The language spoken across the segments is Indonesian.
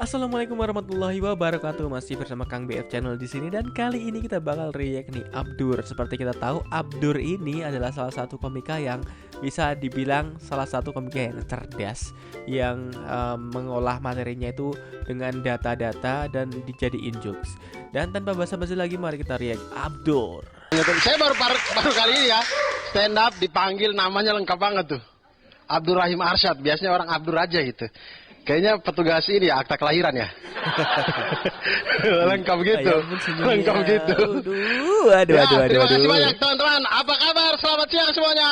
Assalamualaikum warahmatullahi wabarakatuh. Masih bersama Kang BF Channel di sini dan kali ini kita bakal react nih Abdur. Seperti kita tahu, Abdur ini adalah salah satu komika yang bisa dibilang salah satu komika yang cerdas, yang mengolah materinya itu dengan data-data dan dijadiin jokes. Dan tanpa basa-basi lagi, mari kita react Abdur. Saya baru kali ini ya stand up dipanggil, namanya lengkap banget tuh, Abdurrahim Arsyad. Biasanya orang Abdur aja gitu. Kayaknya petugas ini ya, akta kelahiran ya. Lengkap gitu. Lengkap gitu. Aduh. Terima kasih banyak teman-teman. Apa kabar? Selamat siang semuanya.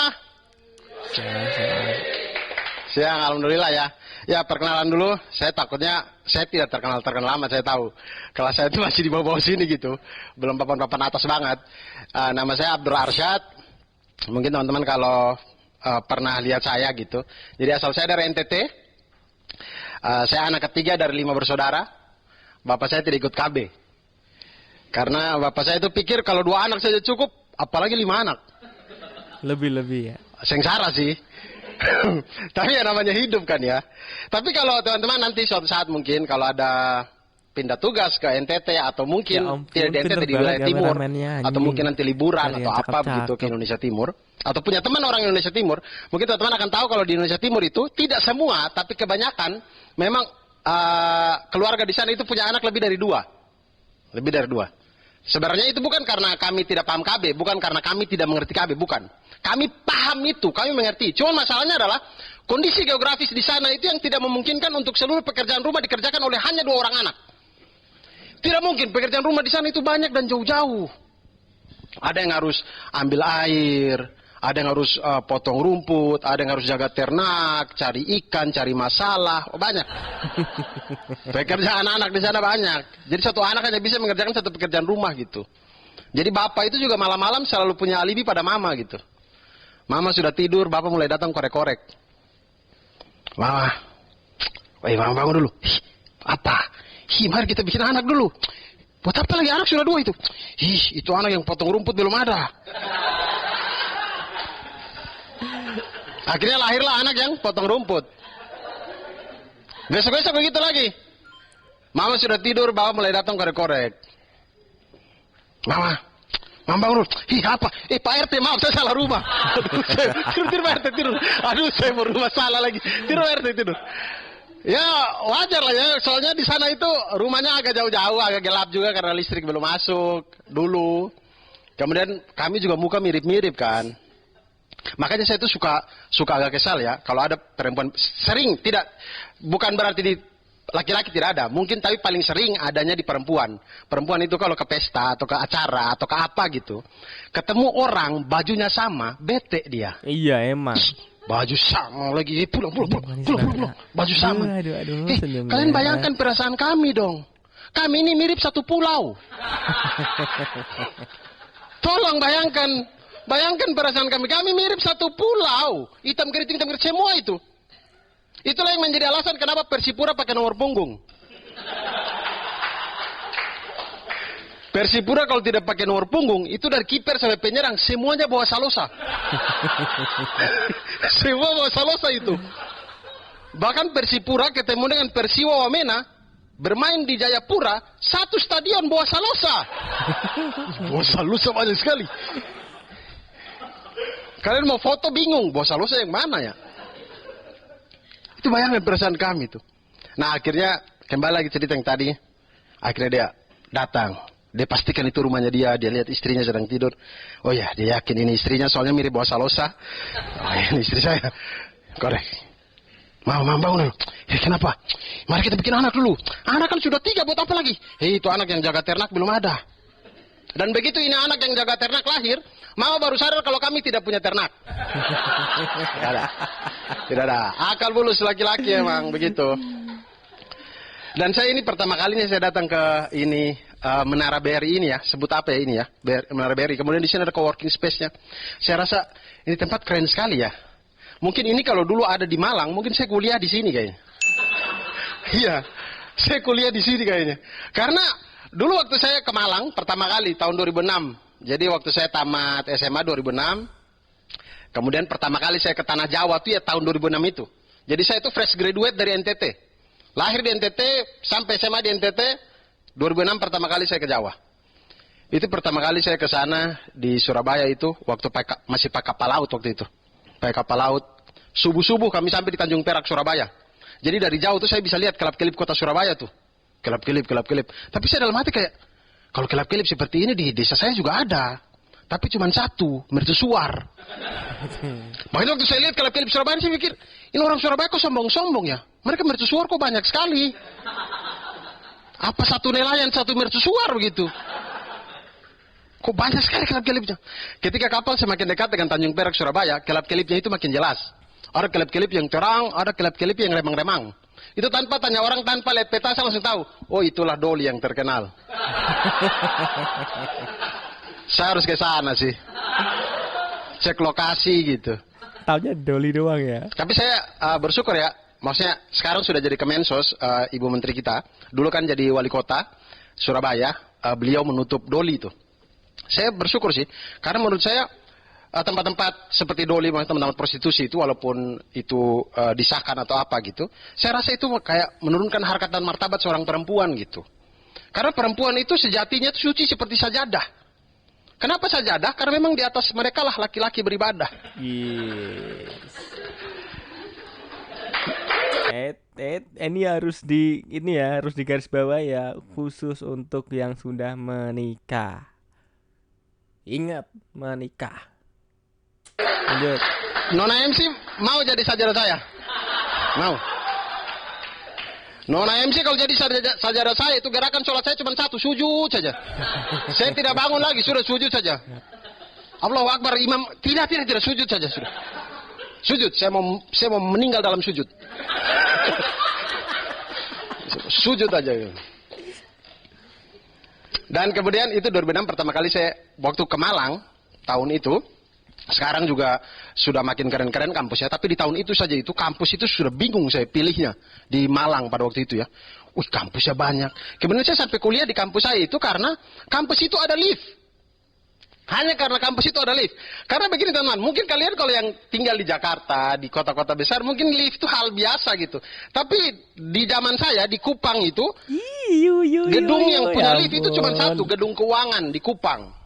Siang, alhamdulillah ya. Ya, perkenalan dulu. Saya takutnya saya tidak terkenal lama, saya tahu. Kelas saya itu masih di bawah-bawah sini gitu. Belum papan-papan atas banget. Nama saya Abdur Arsyad. Mungkin teman-teman kalau pernah lihat saya gitu. Jadi asal saya dari NTT. Saya anak ketiga dari 5 bersaudara. Bapak saya tidak ikut KB. Karena bapak saya itu pikir kalau 2 anak saja cukup, apalagi 5 anak. Lebih ya. Sengsara sih. Tapi ya namanya hidup kan ya. Tapi kalau teman-teman nanti suatu saat mungkin kalau ada pindah tugas ke NTT atau mungkin Ya ampun, tidak di NTT di wilayah timur atau mungkin nanti liburan atau apa begitu ke Indonesia Timur atau punya teman orang Indonesia Timur, mungkin teman-teman akan tahu kalau di Indonesia Timur itu tidak semua tapi kebanyakan memang keluarga di sana itu punya anak lebih dari 2. Lebih dari 2. Sebenarnya itu bukan karena kami tidak paham KB, bukan karena kami tidak mengerti KB, bukan. Kami paham itu, kami mengerti. Cuma masalahnya adalah kondisi geografis di sana itu yang tidak memungkinkan untuk seluruh pekerjaan rumah dikerjakan oleh hanya 2 orang anak. Tidak mungkin, pekerjaan rumah di sana itu banyak dan jauh-jauh. Ada yang harus ambil air, ada yang harus potong rumput, ada yang harus jaga ternak, cari ikan, cari masalah, banyak. Pekerjaan anak di sana banyak. Jadi satu anak hanya bisa mengerjakan satu pekerjaan rumah gitu. Jadi bapak itu juga malam-malam selalu punya alibi pada mama gitu. Mama sudah tidur, bapak mulai datang korek-korek. Mama, mama bangun dulu. Apa? Mari kita bikin anak dulu. Buat apa lagi, anak sudah 2 itu? Itu anak yang potong rumput belum ada. Akhirnya lahirlah anak yang potong rumput. Besok-besok begitu lagi. Mama sudah tidur, bapak mulai datang korek-korek. Mama bangun dulu. Apa? Pak RT, maaf saya salah rumah. Tidur Pak RT, tidur. Aduh, saya mau rumah salah lagi. Tidur Pak RT, tidur. Ya wajar lah ya, soalnya di sana itu rumahnya agak jauh-jauh, agak gelap juga karena listrik belum masuk dulu. Kemudian kami juga muka mirip-mirip kan. Makanya saya itu suka agak kesal ya, kalau ada perempuan sering, tidak, bukan berarti di laki-laki tidak ada, mungkin tapi paling sering adanya di perempuan. Perempuan itu kalau ke pesta atau ke acara atau ke apa gitu, ketemu orang bajunya sama, bete dia. Iya emang. Baju sama lagi, pulang. Baju sama. Aduh, kalian bayangkan perasaan kami dong. Kami ini mirip satu pulau. Tolong bayangkan perasaan kami. Kami mirip satu pulau. Hitam keriting semua itu. Itulah yang menjadi alasan kenapa Persipura pakai nomor punggung. Persipura kalau tidak pakai nomor punggung, itu dari kiper sampai penyerang, semuanya bawa salosa. Semua bawa salosa itu. Bahkan Persipura ketemu dengan Persiwa Wamena, bermain di Jayapura, satu stadion bawa salosa. Bawa salosa banyak sekali. Kalian mau foto bingung, bawa salosa yang mana ya? Itu bayangkan perasaan kami tuh. Nah akhirnya, kembali lagi cerita yang tadi, akhirnya dia datang. Dia pastikan itu rumahnya dia lihat istrinya sedang tidur. Oh ya, dia yakin ini istrinya, soalnya mirip bawa salosa. Oh ya, ini istri saya. Korek. Mama bangun dulu. Kenapa? Mari kita bikin anak dulu. Anak kan sudah 3, buat apa lagi? Itu anak yang jaga ternak belum ada. Dan begitu ini anak yang jaga ternak lahir, mama baru sadar kalau kami tidak punya ternak. Tidak ada. Akal bulus laki-laki emang begitu. Dan saya ini pertama kalinya saya datang ke ini Menara BRI ini ya, sebut apa ya ini ya, Menara BRI. Kemudian di sini ada coworking space-nya. Saya rasa ini tempat keren sekali ya. Mungkin ini kalau dulu ada di Malang, mungkin saya kuliah di sini kayaknya. Iya, saya kuliah di sini kayaknya. Karena dulu waktu saya ke Malang pertama kali tahun 2006. Jadi waktu saya tamat SMA 2006. Kemudian pertama kali saya ke Tanah Jawa tuh ya tahun 2006 itu. Jadi saya itu fresh graduate dari NTT. Lahir di NTT, sampai SMA di NTT, 2006 pertama kali saya ke Jawa. Itu pertama kali saya ke sana di Surabaya itu, waktu masih pakai kapal laut waktu itu. Pakai kapal laut, subuh-subuh kami sampai di Tanjung Perak, Surabaya. Jadi dari jauh tuh saya bisa lihat kelap-kelip kota Surabaya tuh. Kelap-kelip, kelap-kelip. Tapi saya dalam hati kayak, kalau kelap-kelip seperti ini di desa saya juga ada. Tapi cuma satu, mercusuar. Makanya waktu saya lihat kelap-kelip Surabaya, saya pikir, ini orang Surabaya kok sombong-sombong ya? Mereka mercusuar kok banyak sekali. Apa satu nelayan, satu mercusuar begitu? Kok banyak sekali kelap-kelipnya? Ketika kapal semakin dekat dengan Tanjung Perak, Surabaya, kelap-kelipnya itu makin jelas. Ada kelap-kelip yang terang, ada kelap-kelip yang remang-remang. Itu tanpa tanya orang, tanpa lihat peta, saya langsung tahu. Oh, itulah Doli yang terkenal. Saya harus ke sana sih. Cek lokasi gitu. Taunya Doli doang ya. Tapi saya bersyukur ya. Maksudnya sekarang sudah jadi Kemensos, Ibu Menteri kita. Dulu kan jadi wali kota Surabaya. Beliau menutup Doli itu. Saya bersyukur sih. Karena menurut saya tempat-tempat seperti Doli, tempat-tempat prostitusi itu, walaupun itu disahkan atau apa gitu, saya rasa itu kayak menurunkan harkat dan martabat seorang perempuan gitu. Karena perempuan itu sejatinya itu suci seperti sajadah. Kenapa sajadah? Karena memang di atas mereka lah laki-laki beribadah. Yes. Ini harus harus digarisbawahi ya, khusus untuk yang sudah menikah. Ingat, menikah. Lanjut. Nona MC mau jadi sajadah saya? Mau. Nona MC kalau jadi sajadah saya itu gerakan sholat saya cuma satu, sujud saja. Saya tidak bangun lagi, sudah sujud saja. Allahu Akbar, imam tidak sujud saja sudah. Sujud, saya mau meninggal dalam sujud. Sujud aja. Dan kemudian itu 2006 pertama kali saya waktu ke Malang tahun itu. Sekarang juga sudah makin keren-keren kampusnya, tapi di tahun itu saja itu kampus itu sudah bingung saya pilihnya di Malang pada waktu itu ya. Wih, kampusnya banyak. Kemudian saya sampai kuliah di kampus saya itu karena kampus itu ada lift. Hanya karena kampus itu ada lift. Karena begini teman-teman, mungkin kalian kalau yang tinggal di Jakarta, di kota-kota besar, mungkin lift itu hal biasa gitu. Tapi di zaman saya di Kupang itu, gedung yang punya lift itu cuma satu, gedung keuangan di Kupang.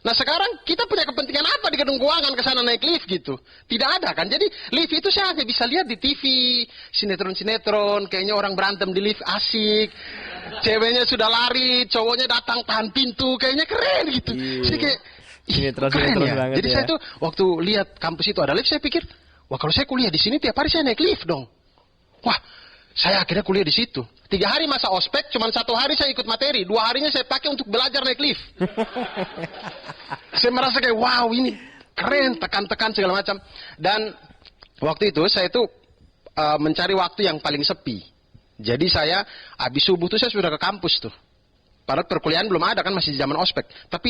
Nah sekarang kita punya kepentingan apa di gedung keuangan ke sana naik lift gitu? Tidak ada kan? Jadi lift itu saya hanya bisa lihat di TV, sinetron-sinetron, kayaknya orang berantem di lift asik, ceweknya sudah lari, cowoknya datang tahan pintu, kayaknya keren gitu. Jadi kayak keren ya. Jadi saya tuh waktu lihat kampus itu ada lift, saya pikir, wah kalau saya kuliah di sini tiap hari saya naik lift dong. Wah, saya akhirnya kuliah di situ. 3 hari masa ospek, cuma 1 hari saya ikut materi. 2 harinya saya pakai untuk belajar naik lift. Saya merasa kayak, wow ini keren, tekan-tekan segala macam. Dan waktu itu saya tuh mencari waktu yang paling sepi. Jadi saya habis subuh tuh saya sudah ke kampus tuh. Padahal perkuliahan belum ada kan, masih di zaman ospek. Tapi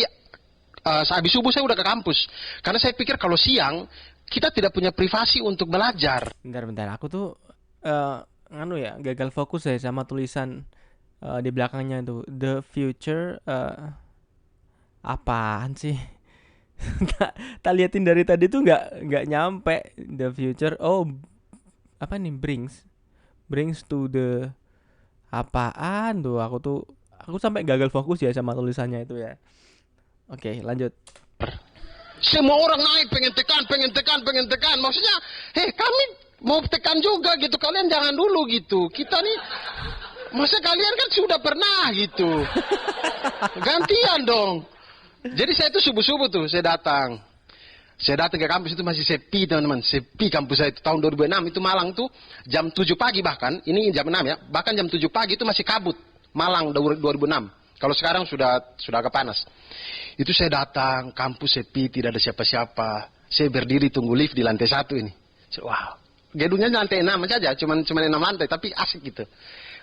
habis subuh saya udah ke kampus. Karena saya pikir kalau siang kita tidak punya privasi untuk belajar. Bentar, aku tuh gagal fokus ya sama tulisan di belakangnya itu the future. Apaan sih? tak liatin dari tadi tuh nggak nyampe the future. Oh, apa nih, brings to the apaan tuh? Aku sampai gagal fokus ya sama tulisannya itu ya. Oke, lanjut. Semua orang naik pengen tekan. Maksudnya, kami mau tekan juga gitu. Kalian jangan dulu gitu. Kita nih, masa kalian kan sudah pernah gitu. Gantian dong. Jadi saya tuh subuh-subuh tuh saya datang ke kampus itu masih sepi teman-teman. Sepi kampus saya itu tahun 2006 itu Malang tuh jam 7 pagi bahkan. Ini jam 6 ya. Bahkan jam 7 pagi itu masih kabut. Malang 2006. Kalau sekarang sudah agak panas. Itu saya datang, kampus sepi, tidak ada siapa-siapa. Saya berdiri tunggu lift di lantai 1 ini. Wow, gedungnya lantai 6 saja, cuma 6 lantai, tapi asik gitu.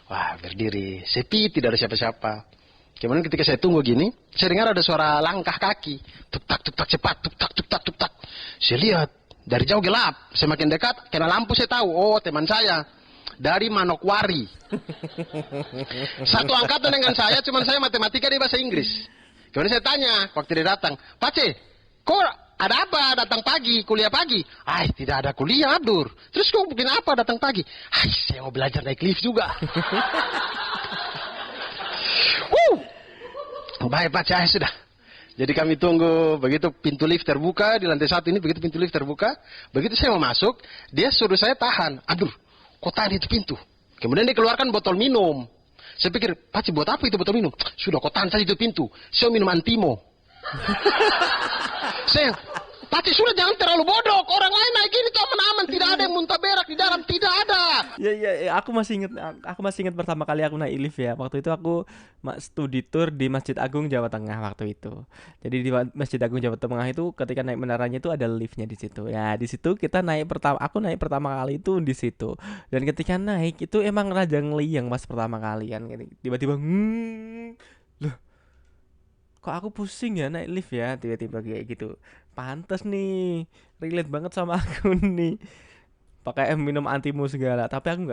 Wah, berdiri, sepi, tidak ada siapa-siapa. Kemudian ketika saya tunggu gini, saya dengar ada suara langkah kaki. Tuk-tak, cepat, tuk-tak. Saya lihat, dari jauh gelap. Saya makin dekat, kena lampu saya tahu, oh teman saya. Dari Manokwari. Satu angkatan dengan saya, cuma saya matematika di bahasa Inggris. Kemudian saya tanya, waktu dia datang, Pace, kok ada apa datang pagi, kuliah pagi? Tidak ada kuliah, Abdur. Terus kau bikin apa datang pagi? Saya mau belajar naik lift juga. Baik Pak, saya sudah. Jadi kami tunggu, begitu pintu lift terbuka di lantai 1 ini, begitu pintu lift terbuka, begitu saya mau masuk, dia suruh saya tahan. Abdur, kok tahan itu pintu? Kemudian dia keluarkan botol minum. Saya pikir, Paci buat apa itu botol minum? Sudah, kau tahan saja itu pintu. Saya minum Antimo. Saya, Paci sudah jangan terlalu bodoh. Orang lain naik ini tuh aman-aman. Tidak ada yang muntah berak di dalam. Tidak ada. Ya, aku masih ingat pertama kali aku naik lift ya. Waktu itu aku studi tour di Masjid Agung Jawa Tengah waktu itu. Jadi di Masjid Agung Jawa Tengah itu ketika naik menaranya itu ada liftnya di situ. Ya di situ kita aku naik pertama kali itu di situ. Dan ketika naik itu emang raja ngeliyang pas pertama kali kan. Tiba-tiba loh, kok aku pusing ya naik lift ya, tiba-tiba kayak gitu. Pantes nih, relate banget sama aku nih. Pakai minum Antimo segala, tapi aku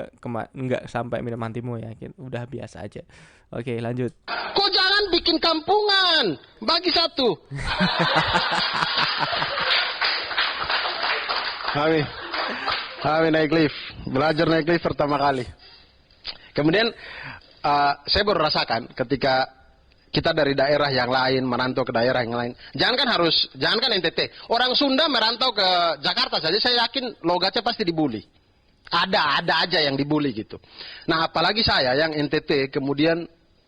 nggak sampai minum Antimo ya, udah biasa aja. Oke, lanjut. Kok jangan bikin kampungan, bagi satu. Kami naik lift, belajar naik lift pertama kali. Kemudian saya baru rasakan ketika kita dari daerah yang lain merantau ke daerah yang lain. Jangankan NTT. Orang Sunda merantau ke Jakarta saja saya yakin logatnya pasti dibully. Ada aja yang dibully gitu. Nah, apalagi saya yang NTT kemudian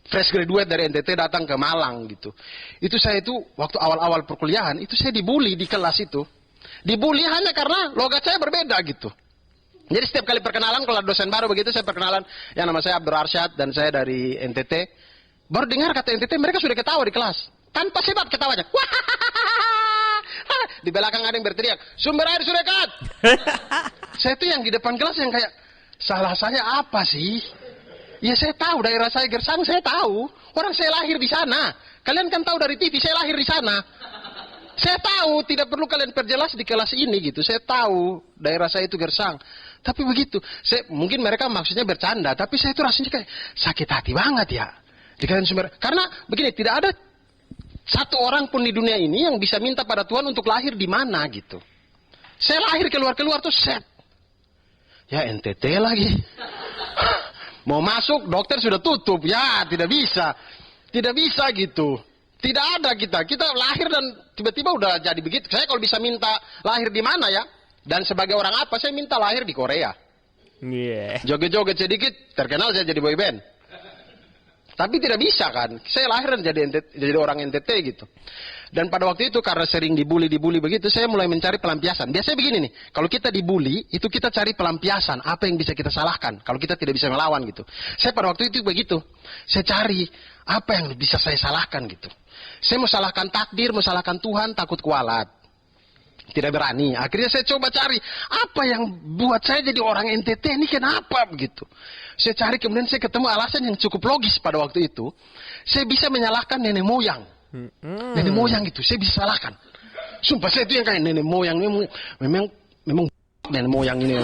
fresh graduate dari NTT datang ke Malang gitu. Itu saya itu waktu awal-awal perkuliahan itu saya dibully di kelas itu. Dibully hanya karena logat saya berbeda gitu. Jadi setiap kali perkenalan kalau dosen baru begitu saya perkenalan, yang nama saya Abdur Arsyad dan saya dari NTT. Baru dengar kata NTT, mereka sudah ketawa di kelas. Tanpa sebab ketawanya. Di belakang ada yang berteriak, sumber air sudah cut. Saya tuh yang di depan kelas yang kayak, salah saya apa sih? Ya saya tahu, daerah saya Gersang, saya tahu. Orang saya lahir di sana. Kalian kan tahu dari TV, saya lahir di sana. Saya tahu, tidak perlu kalian perjelas di kelas ini gitu. Saya tahu, daerah saya itu Gersang. Tapi begitu, mungkin mereka maksudnya bercanda, tapi saya tuh rasanya kayak sakit hati banget ya. Karena begini, tidak ada satu orang pun di dunia ini yang bisa minta pada Tuhan untuk lahir di mana gitu. Saya lahir keluar tuh set. Ya NTT lagi. Mau masuk dokter sudah tutup. Ya tidak bisa. Tidak bisa gitu. Tidak ada kita lahir dan tiba-tiba udah jadi begitu. Saya kalau bisa minta lahir di mana ya. Dan sebagai orang apa saya minta lahir di Korea. Joget-joget sedikit terkenal saya jadi boyband. Tapi tidak bisa kan, saya lahir dan jadi orang NTT gitu. Dan pada waktu itu karena sering dibully begitu, saya mulai mencari pelampiasan. Biasanya begini nih, kalau kita dibully, itu kita cari pelampiasan, apa yang bisa kita salahkan, kalau kita tidak bisa melawan gitu. Saya pada waktu itu begitu, saya cari apa yang bisa saya salahkan gitu. Saya mau salahkan takdir, mau salahkan Tuhan, takut kualat. Tidak berani. Akhirnya saya coba cari apa yang buat saya jadi orang NTT ini kenapa begitu. Saya cari kemudian saya ketemu alasan yang cukup logis pada waktu itu. Saya bisa menyalahkan nenek moyang. Nenek moyang itu saya bisa salahkan. Sumpah saya itu yang kayak nenek moyang ini memang nenek moyang ini.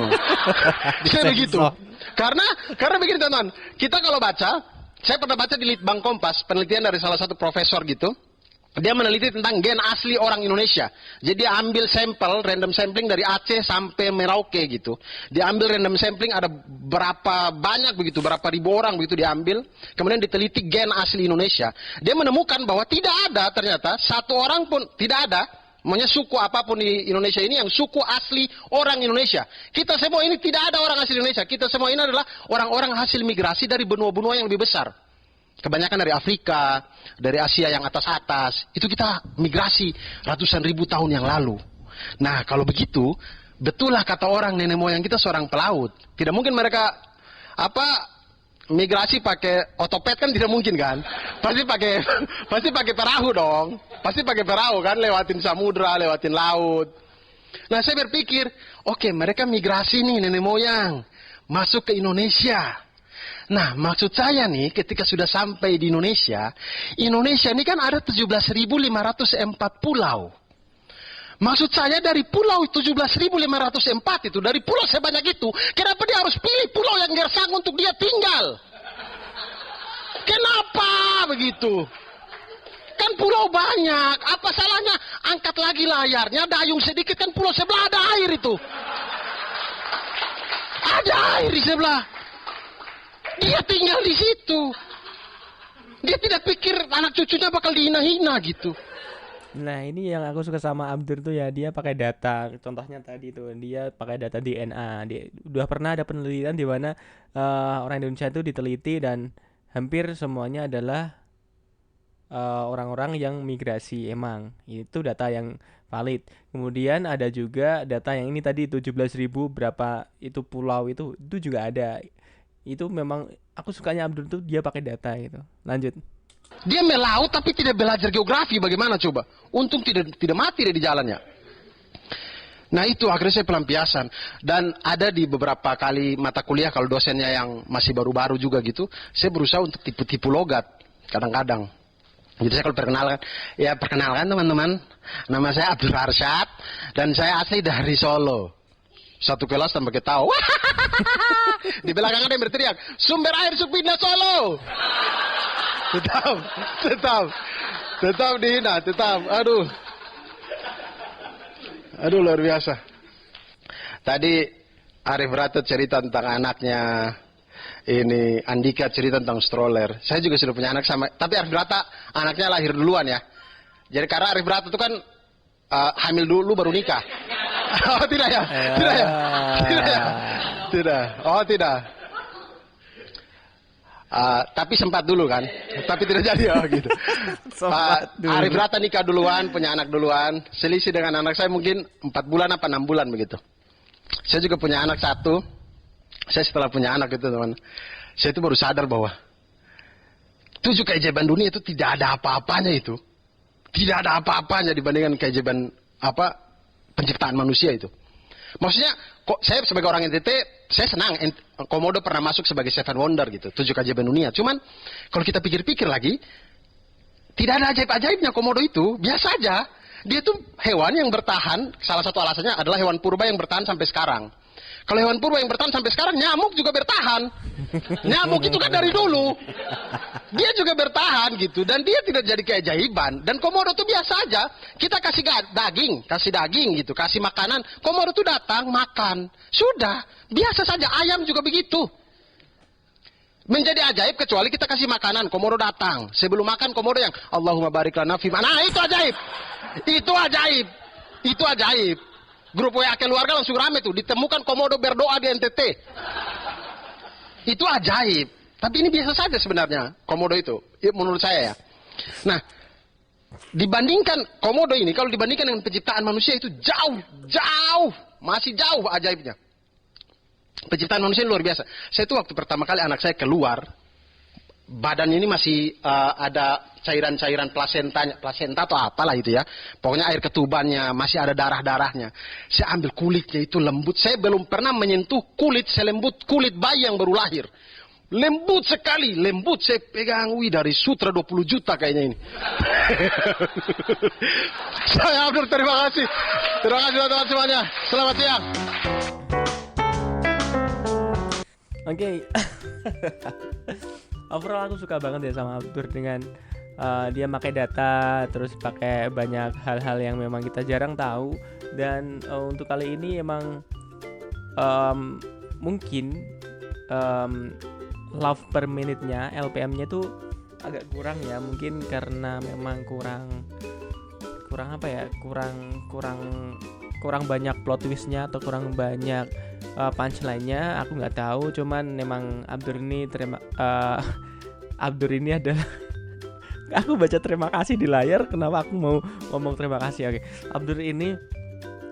Bisa begitu. Karena begini teman-teman. Kita kalau baca, saya pernah baca di Litbang Kompas penelitian dari salah satu profesor gitu. Dia meneliti tentang gen asli orang Indonesia. Jadi dia ambil sampel, random sampling dari Aceh sampai Merauke gitu. Dia ambil random sampling ada berapa banyak begitu, berapa ribu orang begitu diambil. Kemudian diteliti gen asli Indonesia. Dia menemukan bahwa tidak ada ternyata satu orang pun, tidak ada. Maunya suku apapun di Indonesia ini yang suku asli orang Indonesia. Kita semua ini tidak ada orang asli Indonesia. Kita semua ini adalah orang-orang hasil migrasi dari benua-benua yang lebih besar. Kebanyakan dari Afrika, dari Asia yang atas-atas. Itu kita migrasi ratusan ribu tahun yang lalu. Nah, kalau begitu, betullah kata orang nenek moyang kita seorang pelaut. Tidak mungkin mereka migrasi pakai otopet kan tidak mungkin kan? Pasti pakai perahu dong. Pasti pakai perahu kan, lewatin samudra, lewatin laut. Nah, saya berpikir, oke, mereka migrasi nih nenek moyang masuk ke Indonesia. Nah, maksud saya nih, ketika sudah sampai di Indonesia ini kan ada 17.504 pulau. Maksud saya dari pulau 17.504 itu, dari pulau sebanyak itu, kenapa dia harus pilih pulau yang gersang untuk dia tinggal? Kenapa begitu? Kan pulau banyak. Apa salahnya? Angkat lagi layarnya, dayung sedikit, kan pulau sebelah ada air itu. Ada air di sebelah. Dia tinggal di situ. Dia tidak pikir anak cucunya bakal dihina-hina gitu. Nah, ini yang aku suka sama Abdur tuh ya, dia pakai data. Contohnya tadi tuh, dia pakai data DNA. Dia udah pernah ada penelitian di mana orang Indonesia itu diteliti dan hampir semuanya adalah orang-orang yang migrasi. Emang itu data yang valid. Kemudian ada juga data yang ini tadi 17.000 berapa itu pulau itu juga ada. Itu memang aku sukanya Abdur tuh dia pakai data gitu. Lanjut. Dia melaut tapi tidak belajar geografi, bagaimana coba? Untung tidak mati dia di jalannya. Nah itu akhirnya saya pelampiasan. Dan ada di beberapa kali mata kuliah kalau dosennya yang masih baru-baru juga gitu, saya berusaha untuk tipu-tipu logat kadang-kadang. Jadi saya kalau perkenalkan teman-teman, nama saya Abdul Arsyad dan saya asli dari Solo. Satu kelas tanpa ketawa. Di belakang ada yang berteriak, sumber air Supindah Solo. Tetap dihina, aduh luar biasa. Tadi Arif Ratu cerita tentang anaknya, ini Andika cerita tentang stroller. Saya juga sudah punya anak sama, tapi Arif Rata anaknya lahir duluan ya. Jadi karena Arif Ratu itu kan hamil dulu baru nikah. Oh tidak ya, tidak. Tapi sempat dulu kan, tapi tidak jadi gitu. Arif Rata nikah duluan, punya anak duluan. Selisih dengan anak saya mungkin 4 bulan apa 6 bulan begitu. Saya juga punya anak satu. Saya setelah punya anak itu teman, saya itu baru sadar bahwa 7 keajaiban dunia itu tidak ada apa-apanya itu. Tidak ada apa-apanya dibandingkan keajaiban penciptaan manusia itu. Maksudnya, kok saya sebagai orang NTT, saya senang Komodo pernah masuk sebagai Seven Wonder gitu, 7 keajaiban dunia. Cuman kalau kita pikir-pikir lagi, tidak ada ajaib-ajaibnya Komodo itu, biasa aja. Dia tuh hewan yang bertahan, salah satu alasannya adalah hewan purba yang bertahan sampai sekarang. Kalau hewan purba yang bertahan sampai sekarang, nyamuk juga bertahan. Nyamuk itu kan dari dulu. Dia juga bertahan gitu. Dan dia tidak jadi keajaiban. Dan Komodo tuh biasa aja. Kita kasih daging gitu. Kasih makanan. Komodo tuh datang, makan. Sudah. Biasa saja. Ayam juga begitu. Menjadi ajaib kecuali kita kasih makanan. Komodo datang. Sebelum makan Komodo yang Allahumma barik lana fima. Nah itu ajaib. Itu ajaib. Itu ajaib. Grup WA keluarga langsung rame tuh. Ditemukan Komodo berdoa di NTT. Itu ajaib. Tapi ini biasa saja sebenarnya Komodo itu. Menurut saya ya. Nah, dibandingkan Komodo ini, kalau dibandingkan dengan penciptaan manusia itu jauh. Masih jauh ajaibnya. Penciptaan manusia luar biasa. Saya tuh waktu pertama kali anak saya keluar, badannya ini masih ada cairan-cairan plasenta atau apalah itu ya. Pokoknya air ketubannya, masih ada darah-darahnya. Saya ambil kulitnya itu lembut. Saya belum pernah menyentuh kulit selembut kulit bayi yang baru lahir. Lembut sekali, lembut. Saya pegang, dari sutra 20 juta kayaknya ini. Saya Abdur, terima kasih. Terima kasih teman-teman semuanya. Selamat siang. Oke. Overall aku suka banget ya sama Abdur dengan dia pakai data, terus pakai banyak hal-hal yang memang kita jarang tahu. Dan untuk kali ini emang mungkin love per minute-nya, LPM-nya tuh agak kurang ya, mungkin karena memang kurang banyak plot twist-nya atau kurang banyak punchline-nya, aku nggak tahu. Cuman memang Abdur ini adalah aku baca terima kasih di layar, kenapa aku mau ngomong terima kasih. Oke. Abdur ini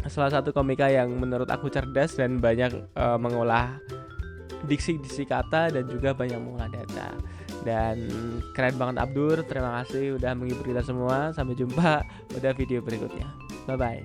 salah satu komika yang menurut aku cerdas dan banyak mengolah diksi kata dan juga banyak mengolah data. Dan keren banget Abdur, terima kasih udah menghibur kita semua. Sampai jumpa pada video berikutnya. Bye bye.